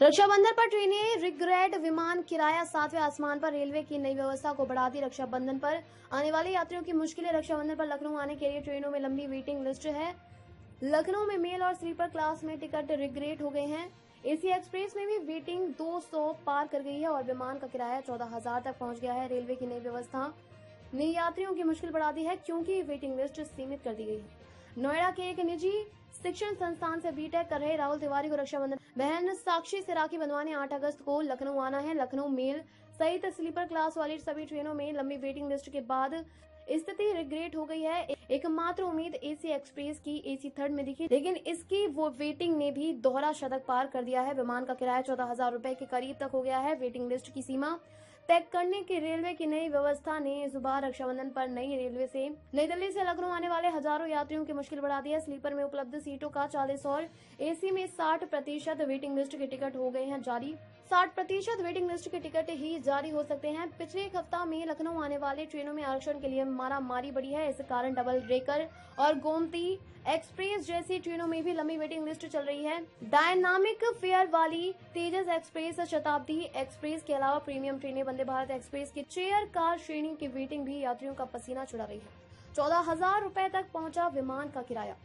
रक्षाबंधन पर ट्रेनें रिग्रेट विमान किराया सातवें आसमान पर रेलवे की नई व्यवस्था को बढ़ा दी। रक्षाबंधन पर आने वाले यात्रियों की मुश्किलें। रक्षाबंधन पर लखनऊ आने के लिए ट्रेनों में लंबी वेटिंग लिस्ट है। लखनऊ में मेल और स्लीपर क्लास में टिकट रिग्रेट हो गए हैं। एसी एक्सप्रेस में भी वेटिंग 200 पार कर गई है और विमान का किराया 14,000 तक पहुंच गया है। रेलवे की नई व्यवस्था ने यात्रियों की मुश्किल बढ़ा दी है, क्योंकि वेटिंग लिस्ट सीमित कर दी गई है। नोएडा के एक निजी शिक्षण संस्थान से बीटेक कर रहे राहुल तिवारी को रक्षाबंधन बहन साक्षी से राखी बंधवाने 8 अगस्त को लखनऊ आना है। लखनऊ मेल सहित स्लीपर क्लास वाली सभी ट्रेनों में लंबी वेटिंग लिस्ट के बाद स्थिति रिग्रेट हो गई है। एकमात्र उम्मीद एसी एक्सप्रेस की एसी थर्ड में दिखी, लेकिन इसकी वो वेटिंग ने भी दोहरा शतक पार कर दिया है। विमान का किराया 14,000 रुपए के करीब तक हो गया है। वेटिंग लिस्ट की सीमा तय करने की रेलवे की नई व्यवस्था ने इस बार रक्षाबंधन पर नई दिल्ली से लखनऊ आने वाले हजारों यात्रियों की मुश्किल बढ़ा दी है। स्लीपर में उपलब्ध सीटों का 40 और एसी में 60% वेटिंग लिस्ट के टिकट हो गए हैं जारी। 60% वेटिंग लिस्ट के टिकट ही जारी हो सकते हैं। पिछले एक हफ्ता में लखनऊ आने वाले ट्रेनों में आरक्षण के लिए मारामारी बढ़ी है। इस कारण डबल डेकर और गोमती एक्सप्रेस जैसी ट्रेनों में भी लंबी वेटिंग लिस्ट चल रही है। डायनामिक फेयर वाली तेजस एक्सप्रेस, शताब्दी एक्सप्रेस के अलावा प्रीमियम ट्रेनें, वंदे भारत एक्सप्रेस की चेयर कार श्रेणी की वेटिंग भी यात्रियों का पसीना छुड़ा रही है। 14,000 रुपए तक पहुंचा विमान का किराया।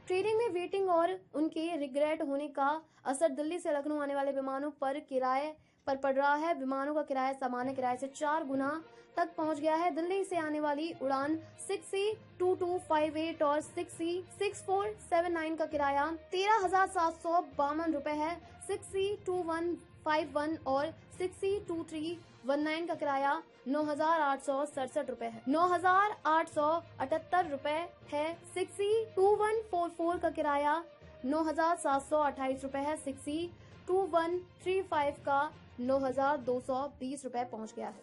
ट्रेनिंग में वेटिंग और उनके रिग्रेट होने का असर दिल्ली से लखनऊ आने वाले विमानों पर किराए पर पड़ रहा है। विमानों का किराया सामान्य किराए से 4 गुना तक पहुंच गया है। दिल्ली से आने वाली उड़ान 6C2258 और 6C6479 का किराया 13,752 रुपए है। 6C2151 और 6C2319 का किराया 9,867 रुपए है। 9,878 रुपए है। 6C2144 का किराया 9,728 रुपए है। 6C2135 का 9,220 रुपए पहुंच गया है।